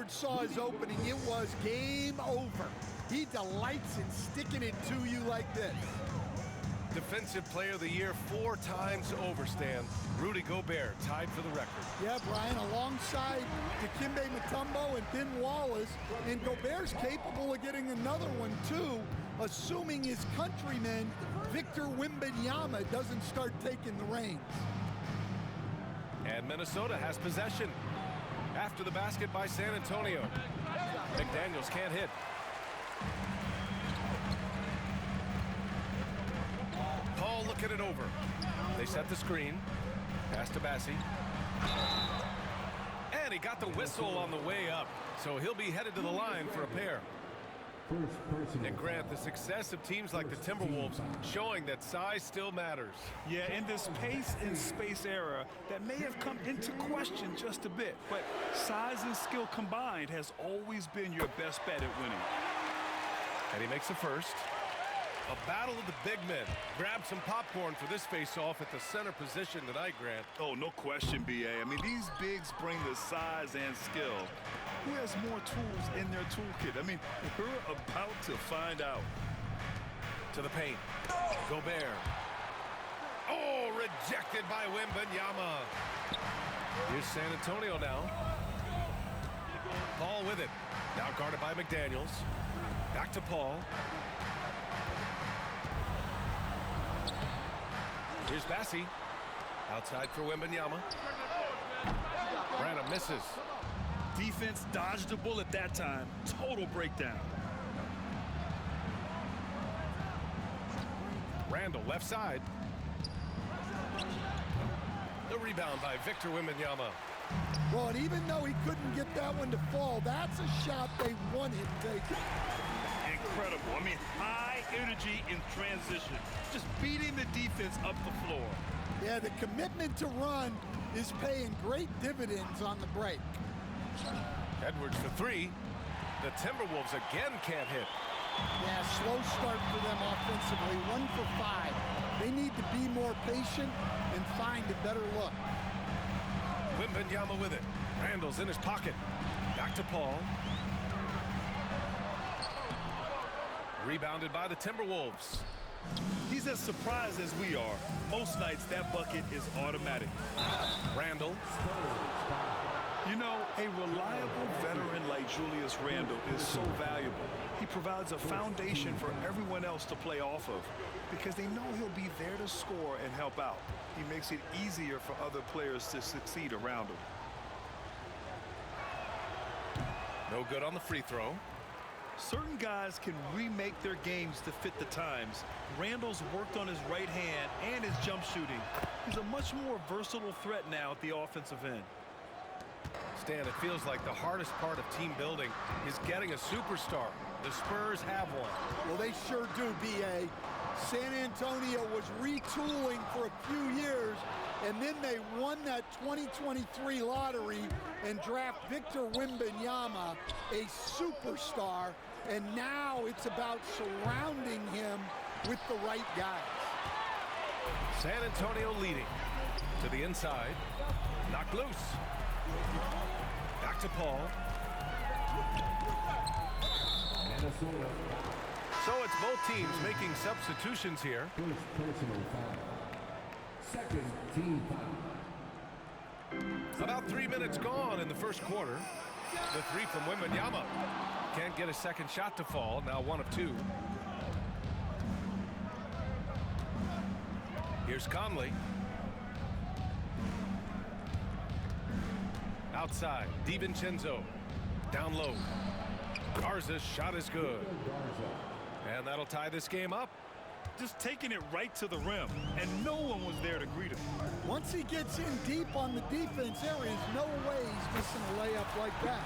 Edwards saw his opening, it was game over. He delights in sticking it to you like this. Defensive Player of the Year 4 times over, Stan. Rudy Gobert tied for the record. Yeah, Brian, alongside Dikembe Mutombo and Ben Wallace, and Gobert's capable of getting another one too, assuming his countryman Victor Wembanyama doesn't start taking the reins. And Minnesota has possession. After the basket by San Antonio. McDaniels can't hit. Paul looking it over. They set the screen. Pass to Bassi. And he got the whistle on the way up. So he'll be headed to the line for a pair. And Grant, the success of teams like the Timberwolves showing that size still matters. Yeah, in this pace and space era that may have come into question just a bit, but size and skill combined has always been your best bet at winning. And he makes the first. A battle of the big men. Grab some popcorn for this face-off at the center position tonight, Grant. Oh, no question, B.A. I mean, these bigs bring the size and skill. Who has more tools in their toolkit? I mean, we're about to find out. To the paint. Gobert. Oh, rejected by Wembanyama. Here's San Antonio now. Paul with it. Now guarded by McDaniels. Back to Paul. Here's Bassi. Outside for Wembanyama. Branham misses. Defense dodged a bullet that time. Total breakdown. Randall left side. The rebound by Victor Wembanyama. Well, and even though he couldn't get that one to fall, that's a shot they want him taking. Incredible. I mean, high energy in transition. Just beating the defense up the floor. Yeah, the commitment to run is paying great dividends on the break. Edwards for three. The Timberwolves again can't hit. Yeah, slow start for them offensively, 1 for 5. They need to be more patient and find a better look. Wembanyama with it. Randall's in his pocket. Back to Paul. Rebounded by the Timberwolves. He's as surprised as we are. Most nights that bucket is automatic. Randall. You know, a reliable veteran like Julius Randle is so valuable. He provides a foundation for everyone else to play off of because they know he'll be there to score and help out. He makes it easier for other players to succeed around him. No good on the free throw. Certain guys can remake their games to fit the times. Randall's worked on his right hand and his jump shooting. He's a much more versatile threat now at the offensive end. Stan, it feels like the hardest part of team building is getting a superstar. The Spurs have one. Well, they sure do, B.A. San Antonio was retooling for a few years, and then they won that 2023 lottery and draft Victor Wembanyama, a superstar, and now it's about surrounding him with the right guys. San Antonio leading. To the inside. Knocked loose. Back to Paul. So it's both teams making substitutions here. First personal foul. Second team foul. About 3 minutes gone in the first quarter. The three from Wembanyama. Can't get a second shot to fall. Now 1 of 2. Here's Conley. Outside, DiVincenzo. Down low. Garza's shot is good. And that'll tie this game up. Just taking it right to the rim, and no one was there to greet him. Once he gets in deep on the defense, there is no way he's missing a layup like that.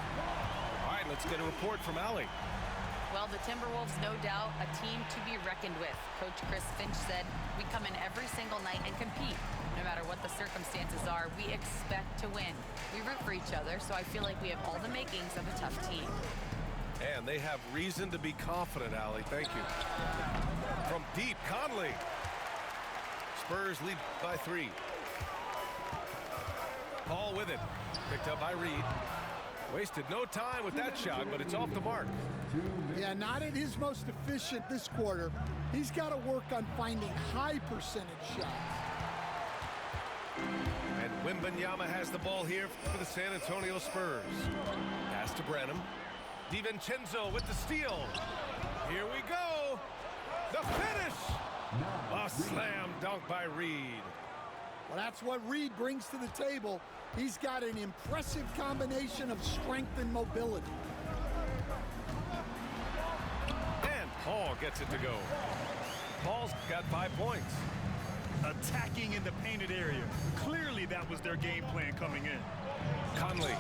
All right, let's get a report from Allie. Well, the Timberwolves, no doubt, a team to be reckoned with. Coach Chris Finch said, we come in every single night and compete. No matter what the circumstances are, we expect to win. We root for each other, so I feel like we have all the makings of a tough team. And they have reason to be confident, Allie. Thank you. From deep, Conley. Spurs lead by 3. Paul with it. Picked up by Reed. Wasted no time with that shot, but it's off the mark. Yeah, not at his most efficient this quarter. He's got to work on finding high percentage shots. And Wembanyama has the ball here for the San Antonio Spurs. Pass to Branham. DiVincenzo with the steal. Here we go. The finish. A slam dunk by Reed. Well, that's what Reed brings to the table. He's got an impressive combination of strength and mobility. And Paul gets it to go. Paul's got 5 points. Attacking in the painted area. Clearly that was their game plan coming in. Conley.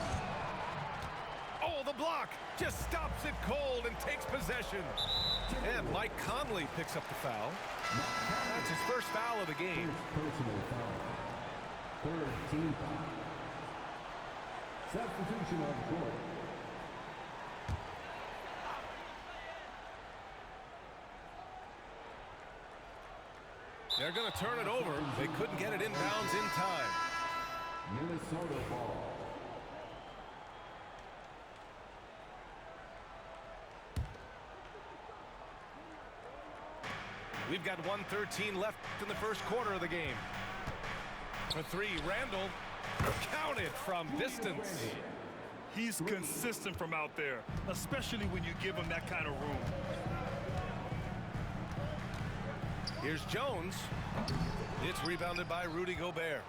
Oh, the block just stops it cold and takes possession. And Mike Conley picks up the foul. That's his first foul of the game. Personal foul. Third team foul. Substitution on the court. They're going to turn it over. They couldn't get it inbounds in time. Minnesota ball. We've got 1:13 left in the first quarter of the game. For three, Randall counted from distance. He's consistent from out there, especially when you give him that kind of room. Here's Jones. It's rebounded by Rudy Gobert.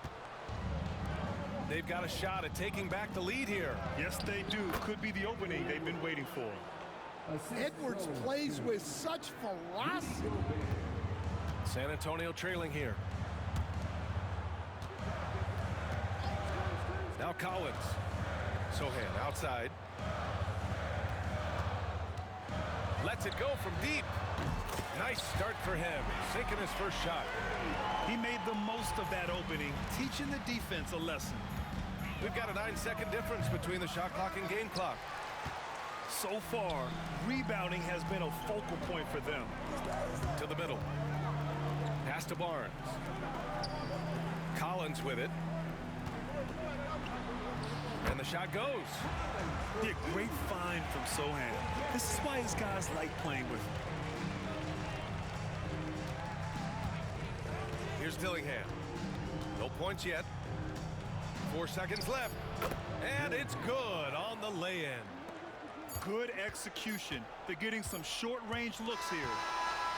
They've got a shot at taking back the lead here. Yes, they do. Could be the opening they've been waiting for. Edwards plays with such ferocity. San Antonio trailing here. Now Collins. Sohan outside. Lets it go from deep. Nice start for him. Sinking his first shot. He made the most of that opening, teaching the defense a lesson. We've got a 9-second difference between the shot clock and game clock. So far, rebounding has been a focal point for them. To the middle. Pass to Barnes. Collins with it. And the shot goes. Yeah, great find from Sohan. This is why his guys like playing with him. Here's Dillingham. No points yet. 4 seconds left. And it's good on the lay-in. Good execution. They're getting some short-range looks here.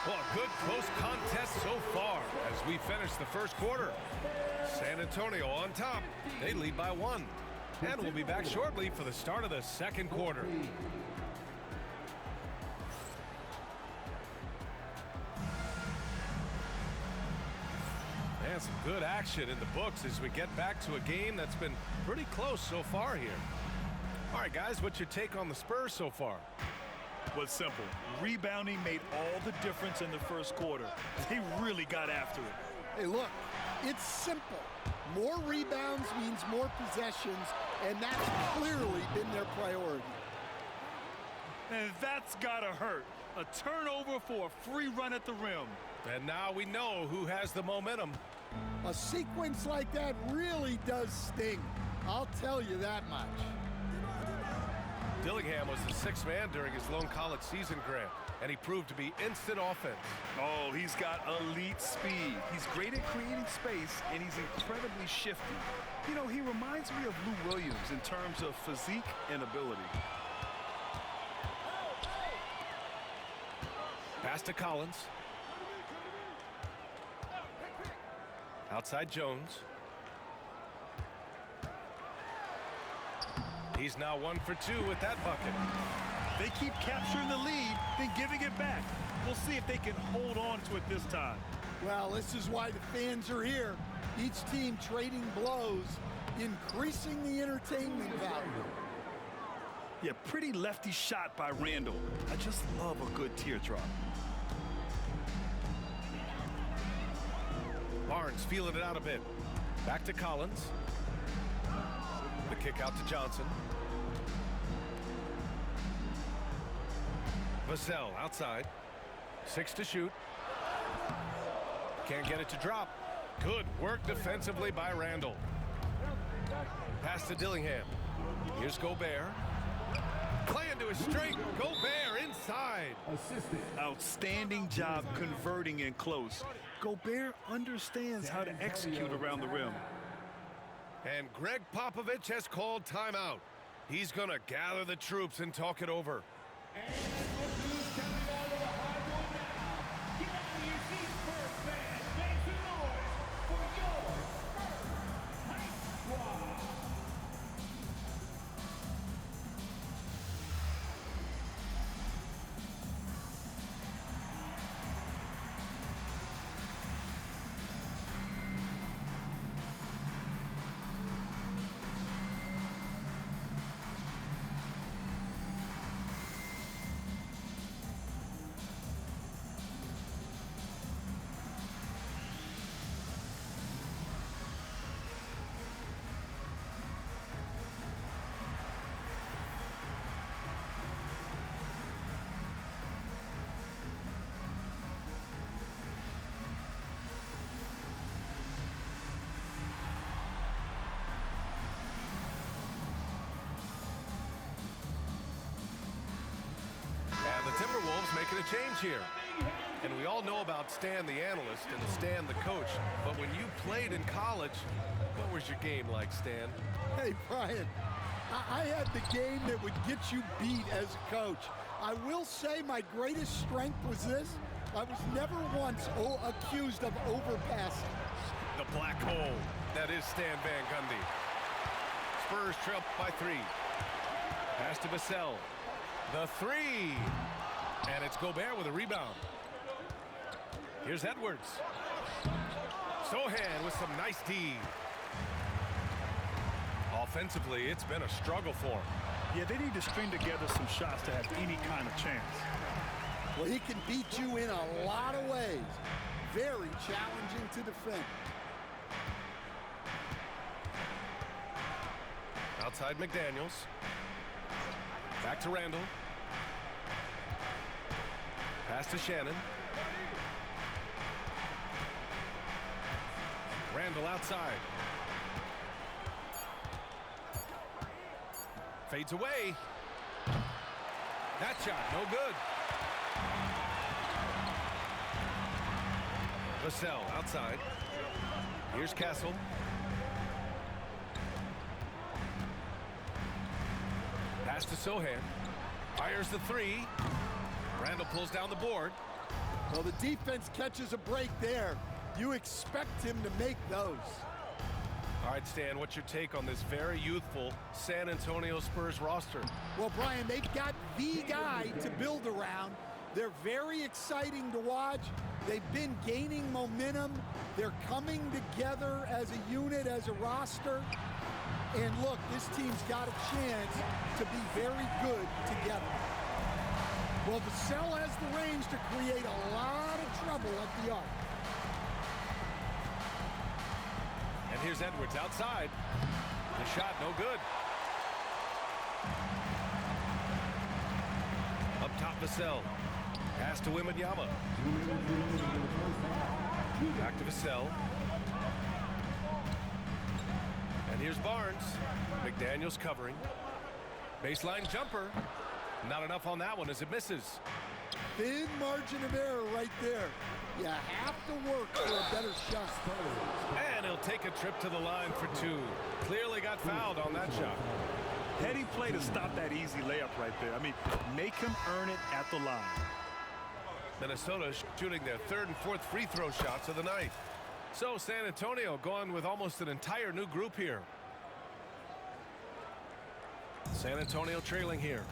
Well, a good close contest so far as we finish the first quarter. San Antonio on top. They lead by 1. And we'll be back shortly for the start of the second quarter. And some good action in the books as we get back to a game that's been pretty close so far here. All right, guys, what's your take on the Spurs so far? Was simple. Rebounding made all the difference in the first quarter. They really got after it. Hey, look, it's simple. More rebounds means more possessions, and that's clearly been their priority. And that's gotta hurt. A turnover for a free run at the rim. And now we know who has the momentum. A sequence like that really does sting. I'll tell you that much. Dillingham was the 6th man during his lone college season, Grant, and he proved to be instant offense. Oh, he's got elite speed. He's great at creating space, and he's incredibly shifty. You know, he reminds me of Lou Williams in terms of physique and ability. Pass to Collins. Outside Jones. He's now 1 for 2 with that bucket. They keep capturing the lead, then giving it back. We'll see if they can hold on to it this time. Well, this is why the fans are here. Each team trading blows, increasing the entertainment value. Yeah, pretty lefty shot by Randall. I just love a good teardrop. Barnes feeling it out a bit. Back to Collins. The kick out to Johnson. Vassell outside. 6 to shoot. Can't get it to drop. Good work defensively by Randall. Pass to Dillingham. Here's Gobert. straight. Gobert inside. Assistant. Outstanding job converting in close. Gobert understands how to execute around the rim. And Greg Popovich has called timeout. He's going to gather the troops and talk it over. And the Timberwolves making a change here. And we all know about Stan the analyst and Stan the coach. But when you played in college, what was your game like, Stan? Hey, Brian, I had the game that would get you beat as a coach. I will say my greatest strength was this. I was never once accused of overpassing. The black hole. That is Stan Van Gundy. Spurs trail by 3. Pass to Vassell. The 3. And it's Gobert with a rebound. Here's Edwards. Sohan with some nice D. Offensively, it's been a struggle for him. Yeah, they need to string together some shots to have any kind of chance. Well, he can beat you in a lot of ways. Very challenging to defend. Outside McDaniels. Back to Randall. Pass to Shannon. Randall outside. Fades away. That shot, no good. Vassell outside. Here's Castle. Pass to Sohan. Fires the 3. Randall pulls down the board. Well, the defense catches a break there. You expect him to make those. All right, Stan, what's your take on this very youthful San Antonio Spurs roster? Well, Brian, they've got the guy to build around. They're very exciting to watch. They've been gaining momentum. They're coming together as a unit, as a roster. And look, this team's got a chance to be very good together. Well, Vassell has the range to create a lot of trouble at the arc. And here's Edwards outside. The shot, no good. Up top, Vassell. Pass to Wembanyama. Back to Vassell. And here's Barnes. McDaniels covering. Baseline jumper. Not enough on that one as it misses. Thin margin of error right there. You have to work for a better shot. And he'll take a trip to the line for 2. Clearly got fouled on that shot. Heady play to stop that easy layup right there. I mean, make him earn it at the line. Minnesota shooting their 3rd and 4th free throw shots of the night. So San Antonio going with almost an entire new group here. San Antonio trailing here.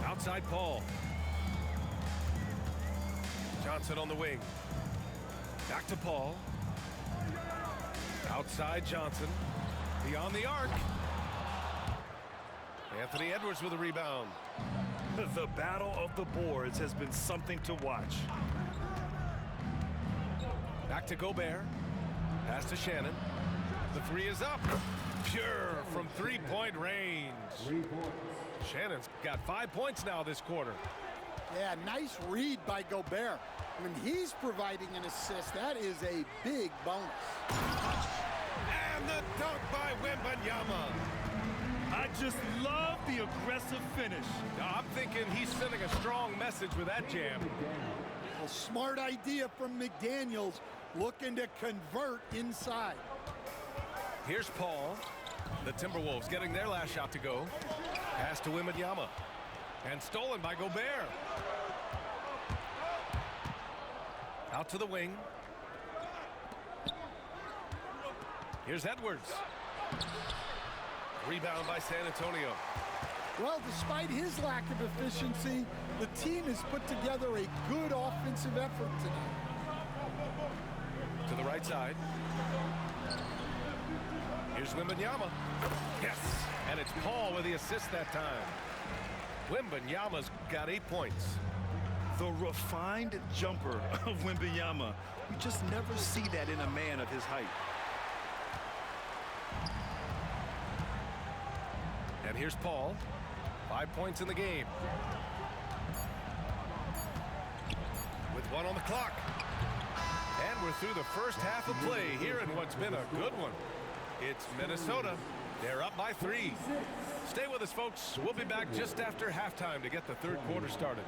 Outside Paul. Johnson on the wing. Back to Paul. Outside Johnson. Beyond the arc. Anthony Edwards with a rebound. The battle of the boards has been something to watch. Back to Gobert. Pass to Shannon. The 3 is up. Pure from 3-point range. Shannon's got 5 points now this quarter. Yeah, nice read by Gobert. When he's providing an assist, that is a big bonus. And the dunk by Wembanyama. Just love the aggressive finish. Now, I'm thinking he's sending a strong message with that jam. A smart idea from McDaniels, looking to convert inside. Here's Paul. The Timberwolves getting their last shot to go. Pass to Wembanyama. And stolen by Gobert. Out to the wing. Here's Edwards. Rebound by San Antonio. Well, despite his lack of efficiency, the team has put together a good offensive effort tonight. To the right side. Here's Wembanyama. Yes, and it's Paul with the assist that time. Wembanyama's got 8 points. The refined jumper of Wembanyama. You just never see that in a man of his height. And here's Paul. 5 points in the game. With 1 on the clock. And we're through the first half of play here in what's been a good one. It's Minnesota. They're up by 3. Stay with us, folks. We'll be back just after halftime to get the third quarter started.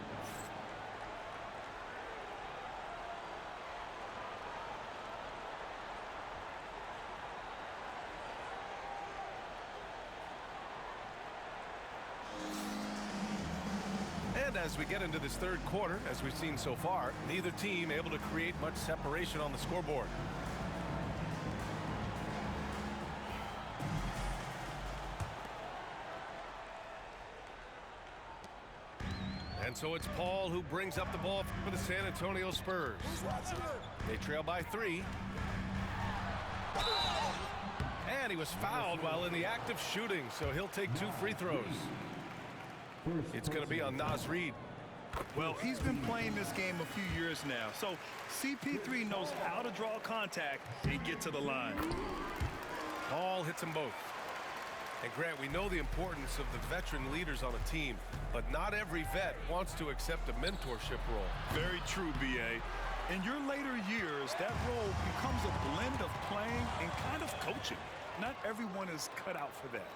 And as we get into this third quarter, as we've seen so far, neither team able to create much separation on the scoreboard. And so it's Paul who brings up the ball for the San Antonio Spurs. They trail by 3. And he was fouled while in the act of shooting, so he'll take 2 free throws. It's going to be on Naz Reid. Well, he's been playing this game a few years now, so CP3 knows how to draw contact and get to the line. Paul hits them both. And Grant, we know the importance of the veteran leaders on a team, but not every vet wants to accept a mentorship role. Very true, B.A. In your later years, that role becomes a blend of playing and kind of coaching. Not everyone is cut out for that.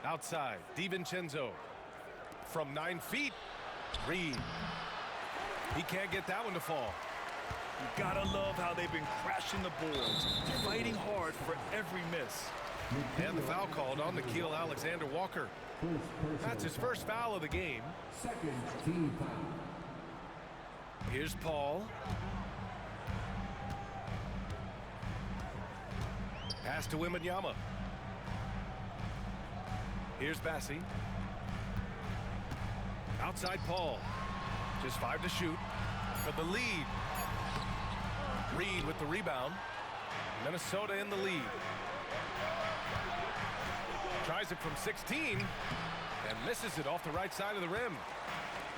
Outside, DiVincenzo. From 9 feet, Reid. He can't get that one to fall. You gotta love how they've been crashing the boards, fighting hard for every miss. And the foul called on Nickeil Alexander-Walker. That's his first foul of the game. Second team foul. Here's Paul. Pass to Wembanyama. Here's Bassi. Outside Paul. Just 5 to shoot. For the lead. Reid with the rebound. Minnesota in the lead. Tries it from 16 and misses it off the right side of the rim.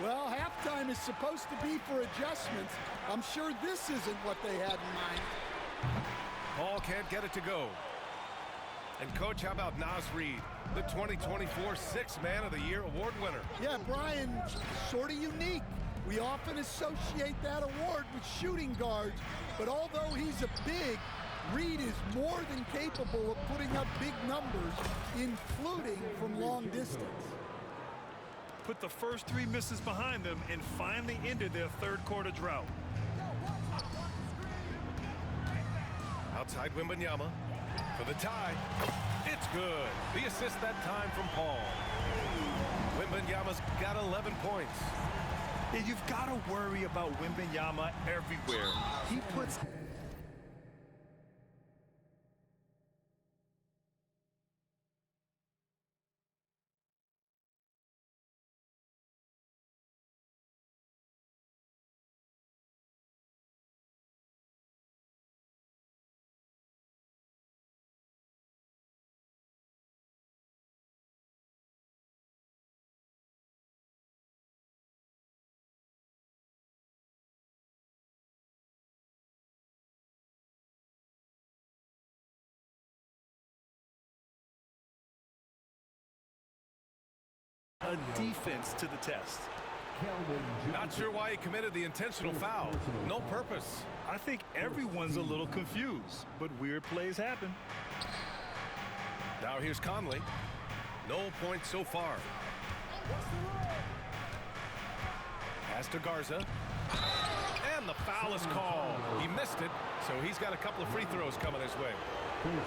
Well, halftime is supposed to be for adjustments. I'm sure this isn't what they had in mind. Paul can't get it to go. And Coach, how about Naz Reid, the 2024 Sixth Man of the Year award winner? Yeah, Brian, sort of unique. We often associate that award with shooting guards, but although he's a big, Reid is more than capable of putting up big numbers, including from long distance. Put the first 3 misses behind them and finally ended their third quarter drought. Outside Wembanyama for the tie. It's good. The assist that time from Paul. Wembanyama's got 11 points. Yeah, you've got to worry about Wembanyama everywhere. He puts a defense to the test. Not sure why he committed the intentional foul. No purpose. I think everyone's a little confused, but weird plays happen. Now here's Conley. No points so far. Pass to Garza. And the foul is called. He missed it, so he's got a couple of free throws coming his way.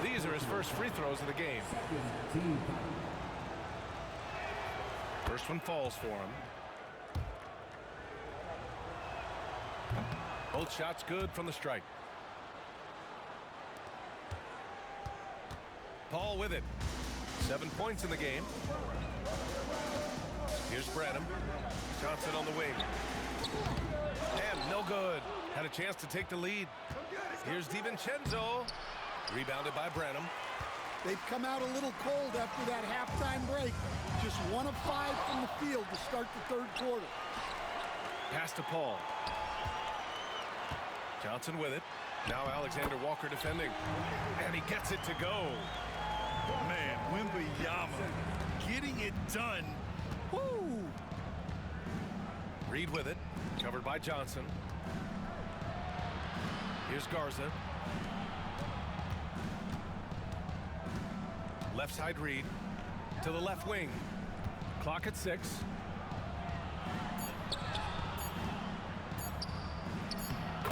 These are his first free throws of the game. First one falls for him. Both shots good from the strike. Paul with it. 7 points in the game. Here's Branham. Johnson on the wing. And no good. Had a chance to take the lead. Here's DiVincenzo. Rebounded by Branham. They've come out a little cold after that halftime break. Just 1 of 5 from the field to start the third quarter. Pass to Paul. Johnson with it. Now Alexander Walker defending. And he gets it to go. Man, Wembanyama getting it done. Woo! Reed with it. Covered by Johnson. Here's Garza. Left side Reed. To the left wing. Clock at 6.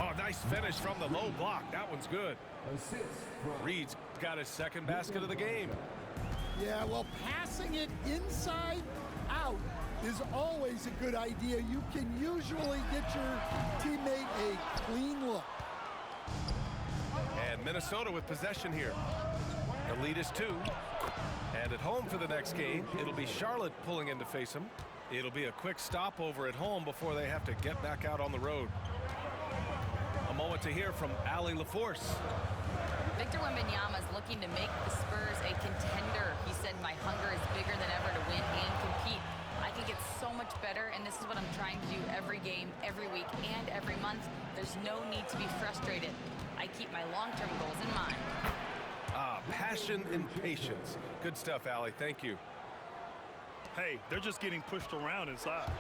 Oh, nice finish from the low block. That one's good. Reed's got his second basket of the game. Yeah, well, passing it inside out is always a good idea. You can usually get your teammate a clean look. And Minnesota with possession here. The lead is 2. And at home for the next game, it'll be Charlotte pulling in to face them. It'll be a quick stopover at home before they have to get back out on the road. A moment to hear from Allie LaForce. Victor Wembanyama is looking to make the Spurs a contender. He said, "My hunger is bigger than ever to win and compete. I think it's so much better, and this is what I'm trying to do every game, every week, and every month. There's no need to be frustrated. I keep my long-term goals in mind." Passion and patience. Good stuff, Allie. Thank you. Hey, they're just getting pushed around inside.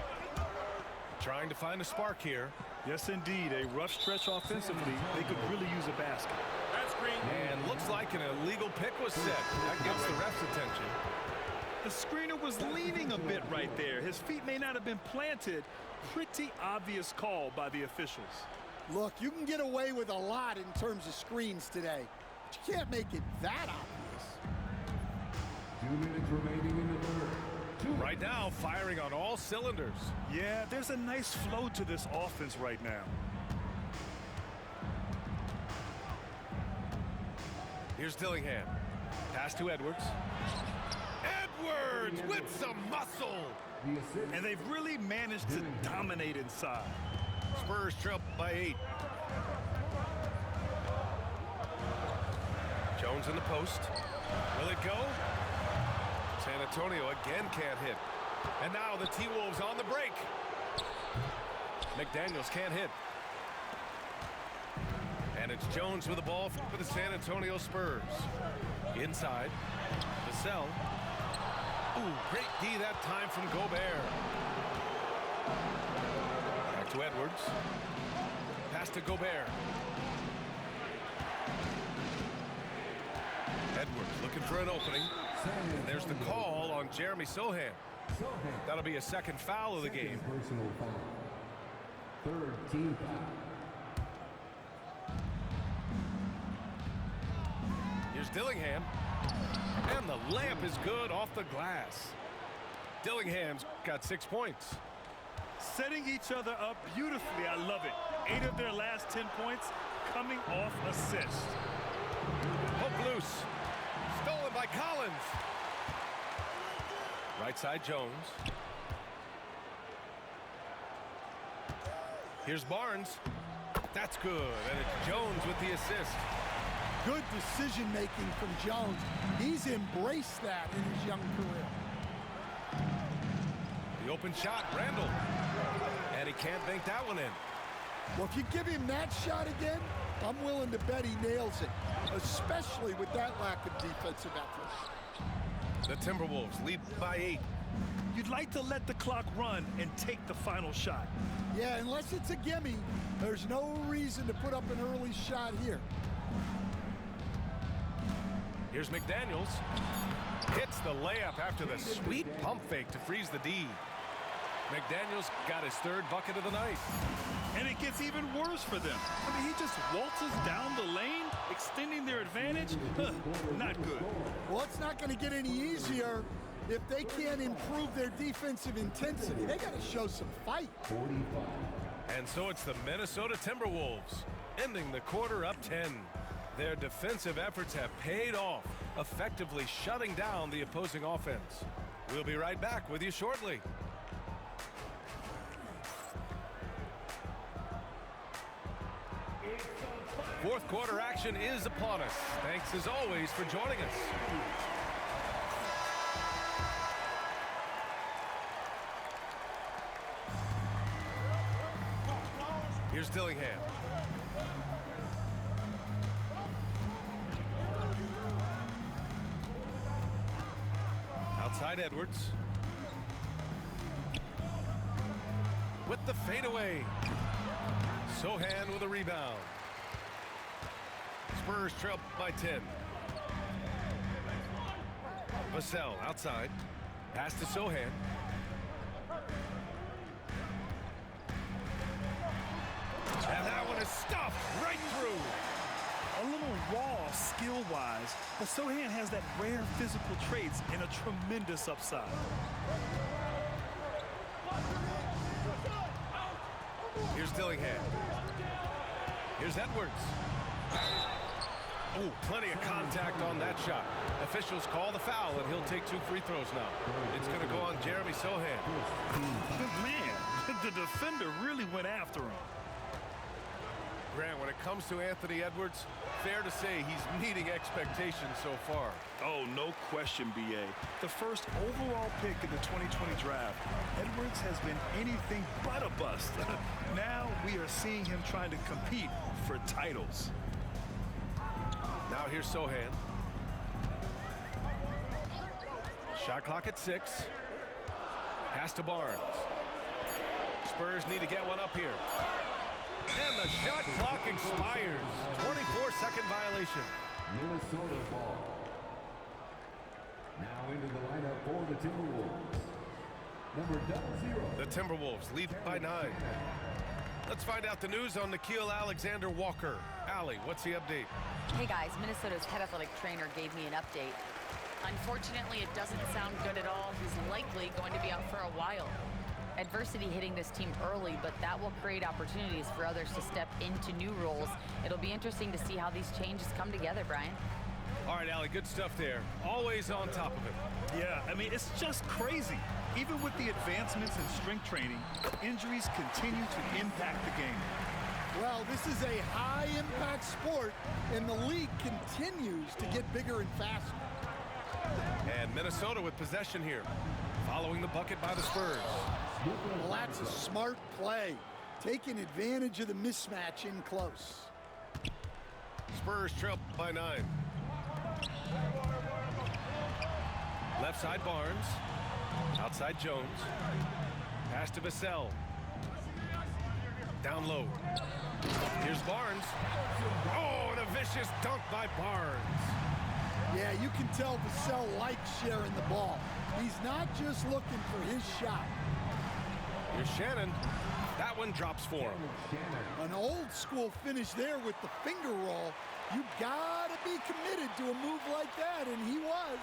Trying to find a spark here. Yes, indeed. A rough stretch offensively. They could really use a basket. And looks like an illegal pick was set. That gets the ref's attention. The screener was leaning a bit right there. His feet may not have been planted. Pretty obvious call by the officials. Look, you can get away with a lot in terms of screens today, but you can't make it that obvious. 2 minutes remaining in the third. Right now, firing on all cylinders. Yeah, there's a nice flow to this offense right now. Here's Dillingham. Pass to Edwards. Edwards with some muscle. And they've really managed to dominate inside. Spurs trail by 8. Jones in the post. Will it go? San Antonio again can't hit. And now the T-Wolves on the break. McDaniels can't hit. And it's Jones with the ball for the San Antonio Spurs. Inside. Vassell. Ooh, great D that time from Gobert. Back to Edwards. Pass to Gobert. Edwards looking for an opening. And there's the call on Jeremy Sohan. That'll be a second foul of the game. Personal foul. Third team foul. Here's Dillingham. And the layup is good off the glass. Dillingham's got 6 points. Setting each other up beautifully. I love it. 8 of their last 10 points coming off assists. Hook loose. Stolen by Collins. Right side Jones. Here's Barnes. That's good. And it's Jones with the assist. Good decision-making from Jones. He's embraced that in his young career. The open shot, Randall. And he can't bank that one in. Well, if you give him that shot again, I'm willing to bet he nails it, especially with that lack of defensive effort. The Timberwolves lead by 8. You'd like to let the clock run and take the final shot. Yeah, unless it's a gimme, there's no reason to put up an early shot here. Here's McDaniels. Hits the layup after the sweet pump fake to freeze the D. McDaniels got his third bucket of the night. And it gets even worse for them. I mean, he just waltzes down the lane, extending their advantage. Not good. Well, it's not going to get any easier if they can't improve their defensive intensity. They got to show some fight. And so it's the Minnesota Timberwolves, ending the quarter up 10. Their defensive efforts have paid off, effectively shutting down the opposing offense. We'll be right back with you shortly. Fourth quarter action is upon us. Thanks as always for joining us. Here's Dillingham. Outside Edwards. With the fadeaway. Sohan with a rebound. Spurs trail by 10. Vassell outside. Pass to Sohan. And that one is stuffed right through. A little raw skill-wise, but Sohan has that rare physical traits and a tremendous upside. Here's Dillingham. Here's Edwards. Oh, plenty of contact on that shot. Officials call the foul, and he'll take 2 free throws now. It's going to go on Jeremy Sohan. Man, the defender really went after him. Grant, when it comes to Anthony Edwards, fair to say he's meeting expectations so far. Oh, no question, B.A. The first overall pick in the 2020 draft, Edwards has been anything but a bust. Now we are seeing him trying to compete for titles. Now here's Sohan. Shot clock at 6. Pass to Barnes. Spurs need to get one up here. And the shot clock expires. 24-second violation. Minnesota ball. Now into the lineup for the Timberwolves. Number 0. The Timberwolves lead by 9. Let's find out the news on Nickeil Alexander-Walker. Allie, what's the update? Hey guys, Minnesota's head athletic trainer gave me an update. Unfortunately, it doesn't sound good at all. He's likely going to be out for a while. Adversity hitting this team early, but that will create opportunities for others to step into new roles. It'll be interesting to see how these changes come together, Brian. All right, Allie, good stuff there. Always on top of it. Yeah, I mean, it's just crazy. Even with the advancements in strength training, injuries continue to impact the game. Well, this is a high-impact sport, and the league continues to get bigger and faster. And Minnesota with possession here, following the bucket by the Spurs. Well, that's a smart play, taking advantage of the mismatch in close. Spurs trail by 9. Left side Barnes. Outside Jones. Pass to Vassell. Down low. Here's Barnes. Oh, and a vicious dunk by Barnes. Yeah, you can tell Vassell likes sharing the ball. He's not just looking for his shot. Here's Shannon. That one drops for him. An old school finish there with the finger roll. You gotta be committed to a move like that, and he was.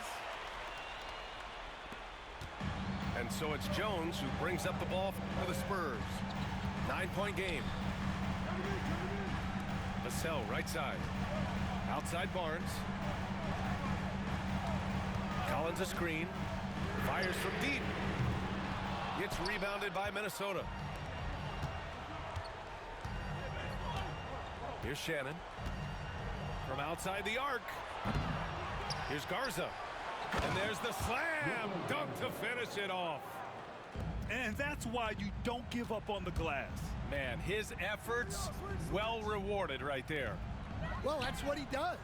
And so it's Jones who brings up the ball for the Spurs. 9-point game. Vassell right side. Outside Barnes. Collins a screen. Fires from deep. Gets rebounded by Minnesota. Here's Shannon. From outside the arc. Here's Garza. And there's the slam dunk to finish it off. And that's why you don't give up on the glass. Man, his efforts well rewarded right there. Well, that's what he does.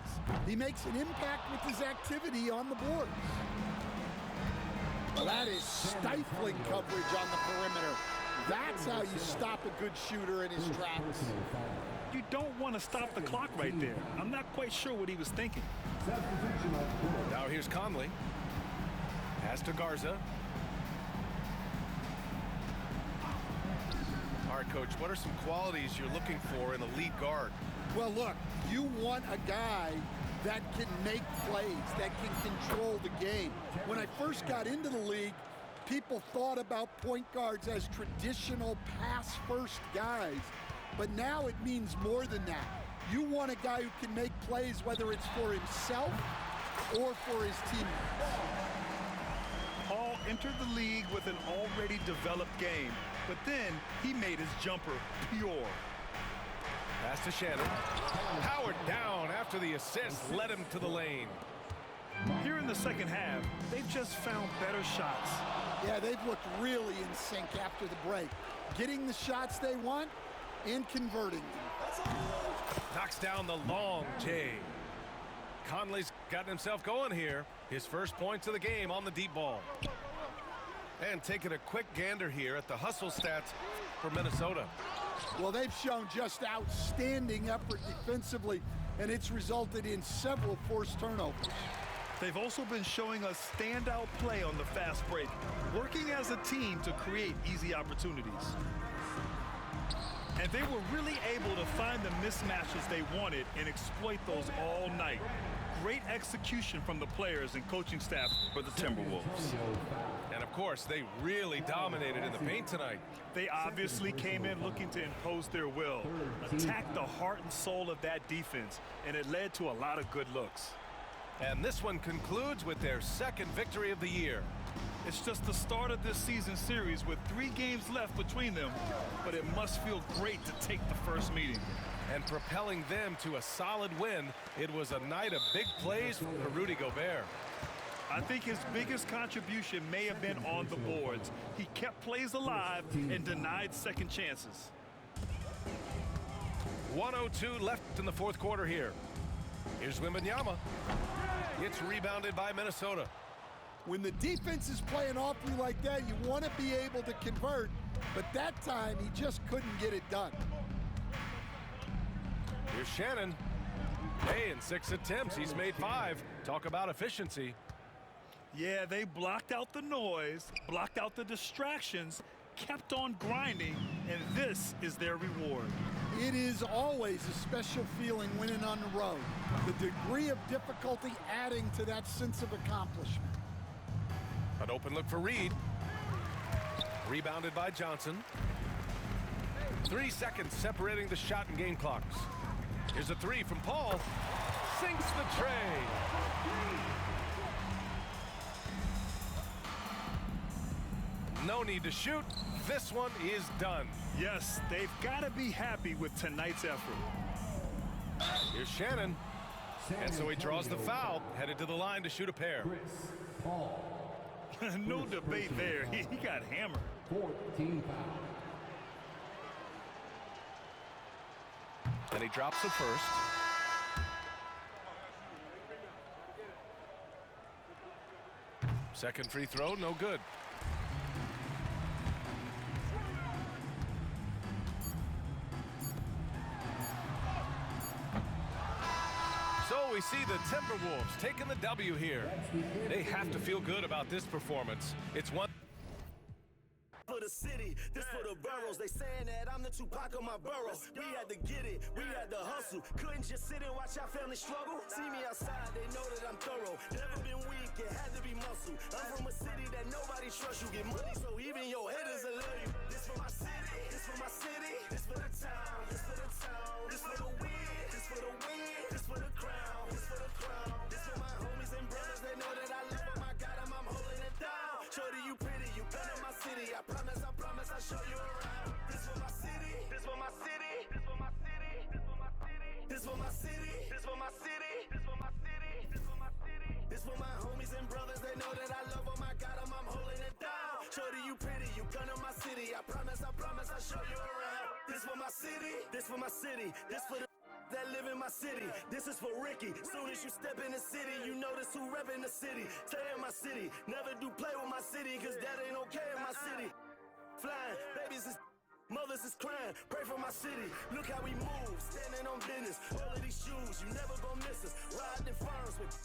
He makes an impact with his activity on the boards. Well, that is stifling coverage on the perimeter. That's how you stop a good shooter in his tracks. You don't want to stop the clock right there. I'm not quite sure what he was thinking. Substitution on the court. Now here's Conley. Pass to Garza. All right, Coach, what are some qualities you're looking for in a lead guard? Well, look, you want a guy that can make plays, that can control the game. When I first got into the league, people thought about point guards as traditional pass-first guys, but now it means more than that. You want a guy who can make plays, whether it's for himself or for his teammates. Paul entered the league with an already developed game, but then he made his jumper pure. Pass to Shannon. Powered down after the assist led him to the lane. Here in the second half, they've just found better shots. Yeah, they've looked really in sync after the break, getting the shots they want and converting them. Knocks down the long J. Conley's gotten himself going here. His first points of the game on the deep ball. And taking a quick gander here at the hustle stats for Minnesota. Well, they've shown just outstanding effort defensively, and it's resulted in several forced turnovers. They've also been showing us standout play on the fast break, working as a team to create easy opportunities. And they were really able to find the mismatches they wanted and exploit those all night. Great execution from the players and coaching staff for the Timberwolves. And of course, they really dominated in the paint tonight. They obviously came in looking to impose their will, attack the heart and soul of that defense, and it led to a lot of good looks. And this one concludes with their second victory of the year. It's just the start of this season series with 3 games left between them, but it must feel great to take the first meeting. And propelling them to a solid win, it was a night of big plays for Rudy Gobert. I think his biggest contribution may have been on the boards. He kept plays alive and denied second chances. 1:02 left in the fourth quarter here. Here's Wembanyama. It's rebounded by Minnesota. When the defense is playing off you like that, you want to be able to convert, but that time he just couldn't get it done. Here's Shannon. Hey, in 6 attempts, he's made 5. Talk about efficiency. Yeah, they blocked out the noise, blocked out the distractions, kept on grinding, and this is their reward. It is always a special feeling winning on the road. The degree of difficulty adding to that sense of accomplishment. An open look for Reed. Rebounded by Johnson. 3 seconds separating the shot and game clocks. Here's a 3 from Paul. Sinks the tray. No need to shoot. This one is done. Yes, they've got to be happy with tonight's effort. Here's Shannon. And so he draws the foul, headed to the line to shoot a pair. Chris Paul. No debate there. He got hammered. 14 foul. And he drops the first. Second free throw, no good. So we see the Timberwolves taking the W here. They have to feel good about this performance. It's one. For the city, this for the boroughs. They saying that I'm the Tupac of my borough. We had to get it, we had to hustle. Couldn't just sit and watch our family struggle. See me outside, they know that I'm thorough. Never been weak, it had to be muscle. I'm from a city that nobody trusts. You get money, so even your haters will love you. This for my city, this for my city, this for the town, this for the town, this for the win, this for the win, this for the crown, this for the crown, this for my homies and brothers. They know that I love them. I got them, I'm holding it down. Shorty, you pretty, you better my city. I promise, I'll show you around. This for my city, this for my city, this for my city, this for my city, this for my city, this for my city, this for my city, this for my homies and brothers. They know that I love them. I got them, I'm holding it down. Shorty, you pretty, you come to my city. I promise, I'll show you around. This for my city, this for my city, this for the that live in my city. This is for Ricky. Soon as you step in the city, you notice who rep in the city. Stay in my city, never do play with my city, cause that ain't okay in my city. Flying, babies is Mothers is crying, pray for my city. Look how we move, standing on business. All of these shoes, you never gon' miss us. Riding in firms with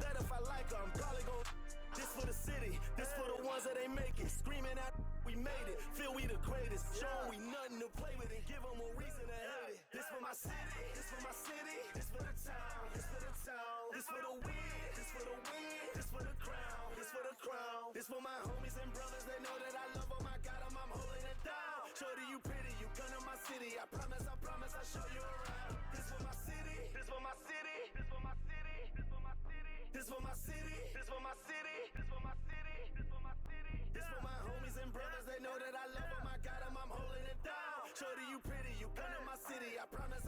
that if I like her, I'm probably gon' this for the city, this for the ones that ain't make it. Screaming out, we made it, feel we the greatest. Show 'em we nothing to play with and give 'em a reason to hate it. This for my city, this for my city, this for the town, this for the town, this for the win, this for the win, this for the crown, this for the crown. This for my homies and brothers, they know that I love 'em, I got 'em, I'm holding it down. Shorty, you pretty, you come to my city, I promise, I'll show you around. This for my city, this for my city, this for my city, this for my city, this for my city, this for my city, this for my city, this for my city. This for my homies and brothers, they know that I love 'em, I got 'em, I'm holding it down. Shorty, you pretty, you come to my city, I promise,